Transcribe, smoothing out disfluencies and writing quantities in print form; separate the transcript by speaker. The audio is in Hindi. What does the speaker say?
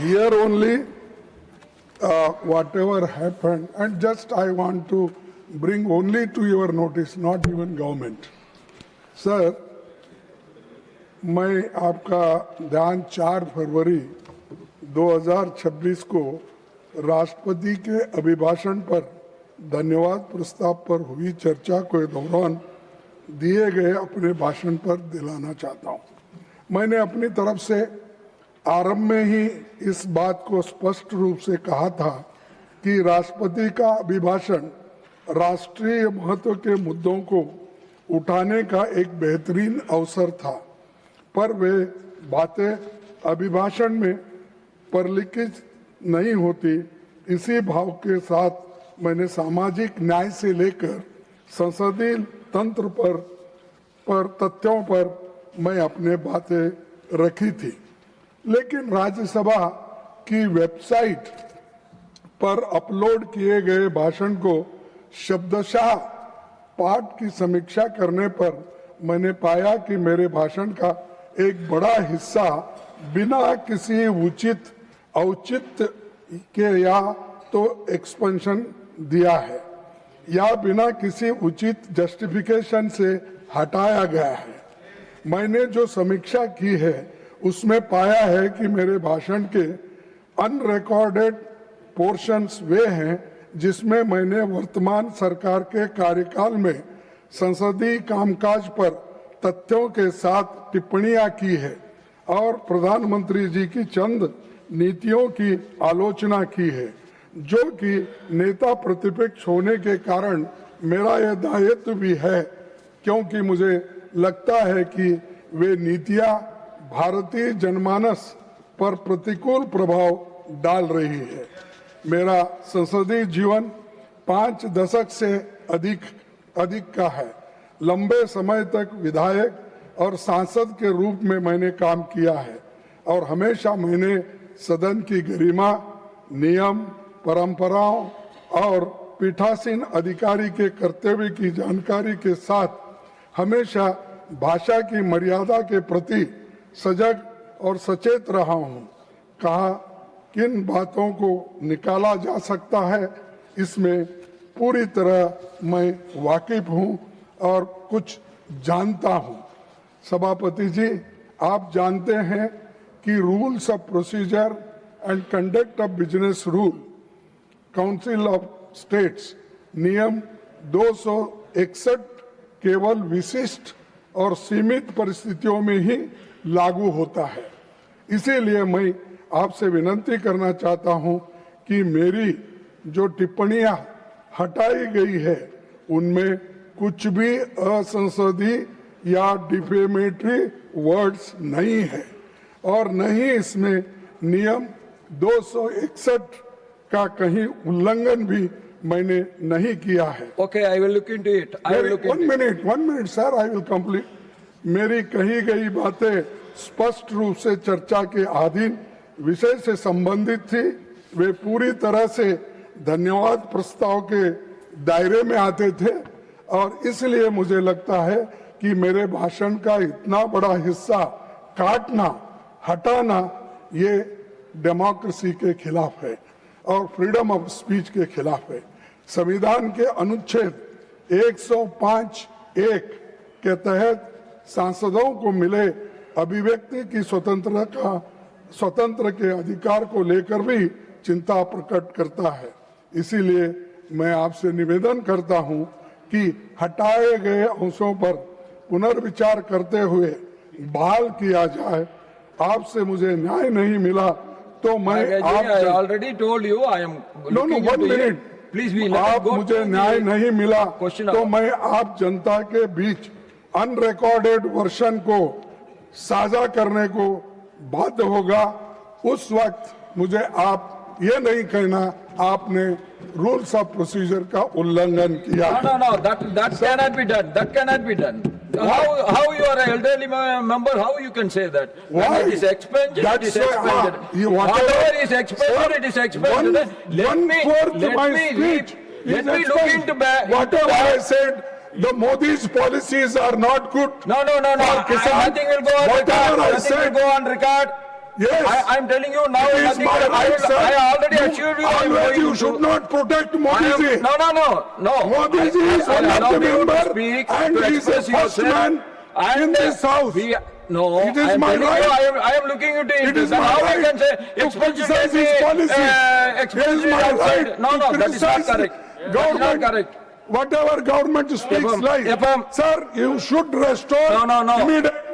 Speaker 1: here only whatever happened, and just I want to bring only to your notice, not even government. Sir, मैं आपका ध्यान 4 फरवरी 2026 को राष्ट्रपति के अभिभाषण पर धन्यवाद प्रस्ताव पर हुई चर्चा के दौरान दिए गए अपने भाषण पर दिलाना चाहता हूं। मैंने अपनी तरफ से आरंभ में ही इस बात को स्पष्ट रूप से कहा था कि राष्ट्रपति का अभिभाषण राष्ट्रीय महत्व के मुद्दों को उठाने का एक बेहतरीन अवसर था, पर वे बातें अभिभाषण में परिलक्षित नहीं होती। इसी भाव के साथ मैंने सामाजिक न्याय से लेकर संसदीय तंत्र पर तथ्यों पर मैं अपने बातें रखी थी, लेकिन राज्यसभा की वेबसाइट पर अपलोड किए गए भाषण को शब्दशः पाठ की समीक्षा करने पर मैंने पाया कि मेरे भाषण का एक बड़ा हिस्सा बिना किसी उचित औचित्य के या तो एक्सपेंशन दिया है या बिना किसी उचित जस्टिफिकेशन से हटाया गया है। मैंने जो समीक्षा की है उसमें पाया है कि मेरे भाषण के अनरिकॉर्डेड पोर्शंस वे हैं जिसमें मैंने वर्तमान सरकार के कार्यकाल में संसदीय कामकाज पर तथ्यों के साथ टिप्पणियां की है और प्रधानमंत्री जी की चंद नीतियों की आलोचना की है, जो कि नेता प्रतिपक्ष होने के कारण मेरा यह दायित्व भी है, क्योंकि मुझे लगता है कि वे नीतियां भारतीय जनमानस पर प्रतिकूल प्रभाव डाल रही है। मेरा संसदीय जीवन 5 दशक से अधिक का है। लंबे समय तक विधायक और सांसद के रूप में मैंने काम किया है और हमेशा मैंने सदन की गरिमा, नियम, परंपराओं और पीठासीन अधिकारी के कर्तव्य की जानकारी के साथ हमेशा भाषा की मर्यादा के प्रति सजग और सचेत रहा हूं। कहा किन बातों को निकाला जा सकता है, इसमें पूरी तरह मैं वाकिफ हूं और कुछ जानता हूं। सभापति जी, आप जानते हैं कि rules of procedure and conduct of business rule council of states नियम 261 केवल विशिष्ट और सीमित परिस्थितियों में ही लागू होता है। इसीलिए मैं आपसे विनती करना चाहता हूं कि मेरी जो टिप्पणियां हटाई गई है उनमें कुछ भी असंसदीय या डिफेमेटरी वर्ड्स नहीं है और न ही इसमें नियम 261 का कहीं उल्लंघन भी मैंने नहीं किया है।
Speaker 2: Okay, I will look into it. I will look into it.
Speaker 1: One minute, sir, I will complete. मेरी कही गई बातें स्पष्ट रूप से चर्चा के अधीन विषय से संबंधित थी। वे पूरी तरह से धन्यवाद प्रस्ताव के दायरे में आते थे और इसलिए मुझे लगता है कि मेरे भाषण का इतना बड़ा हिस्सा काटना, हटाना ये डेमोक्रेसी के खिलाफ है और फ्रीडम ऑफ स्पीच के खिलाफ है। संविधान के अनुच्छेद 105(1) के तहत सांसदों को मिले अभिव्यक्ति की स्वतंत्र के अधिकार को लेकर भी चिंता प्रकट करता है। इसीलिए मैं आपसे निवेदन करता हूं कि हटाए गए अंशों पर पुनर्विचार करते हुए बहाल किया जाए। आपसे मुझे न्याय नहीं मिला तो मैं
Speaker 2: I already told you I am looking
Speaker 1: one
Speaker 2: into
Speaker 1: minute.
Speaker 2: it. Please be
Speaker 1: आप मुझे न्याय नहीं मिला तो मैं आप जनता के बीच अनरिकॉर्डेड वर्षन को साझा करने को बाध्य होगा। उस वक्त मुझे आप ये नहीं कहना आपने रूल्स ऑफ प्रोसीजर का उल्लंघन किया।
Speaker 2: No, that cannot be done. That cannot be done. How you are an elderly member? How you can say that?
Speaker 1: Why?
Speaker 2: When it is expended. It is expended. Whatever is expended, it is expended. Let me look into
Speaker 1: whatever I said. The Modi's policies are not good.
Speaker 2: No. Nothing will go on record. Nothing will go on record.
Speaker 1: Yes.
Speaker 2: I am telling you now.
Speaker 1: It is
Speaker 2: nothing-
Speaker 1: my right, sir.
Speaker 2: I already assured you. I am
Speaker 1: Always
Speaker 2: going
Speaker 1: you
Speaker 2: to-
Speaker 1: should not protect
Speaker 2: I
Speaker 1: Modi
Speaker 2: am-
Speaker 1: ji.
Speaker 2: No.
Speaker 1: Modi ji is
Speaker 2: I
Speaker 1: one of
Speaker 2: allow
Speaker 1: the
Speaker 2: you to
Speaker 1: member
Speaker 2: speak,
Speaker 1: and
Speaker 2: to
Speaker 1: he is the
Speaker 2: express
Speaker 1: first
Speaker 2: yourself.
Speaker 1: man in
Speaker 2: And
Speaker 1: this house.
Speaker 2: No,
Speaker 1: It is
Speaker 2: I am
Speaker 1: my
Speaker 2: telling
Speaker 1: right.
Speaker 2: you, I am looking into it.
Speaker 1: It is
Speaker 2: Then
Speaker 1: my
Speaker 2: how I
Speaker 1: right
Speaker 2: can say
Speaker 1: to
Speaker 2: expulsion
Speaker 1: criticize
Speaker 2: can be,
Speaker 1: his policy. It
Speaker 2: expulsion
Speaker 1: is my
Speaker 2: outside.
Speaker 1: right
Speaker 2: No,
Speaker 1: to
Speaker 2: that is not
Speaker 1: criticize
Speaker 2: correct. That is not
Speaker 1: government.
Speaker 2: correct.
Speaker 1: Whatever government speaks
Speaker 2: I'm-
Speaker 1: like,
Speaker 2: if I'm-
Speaker 1: sir, you should restore
Speaker 2: No.
Speaker 1: immediately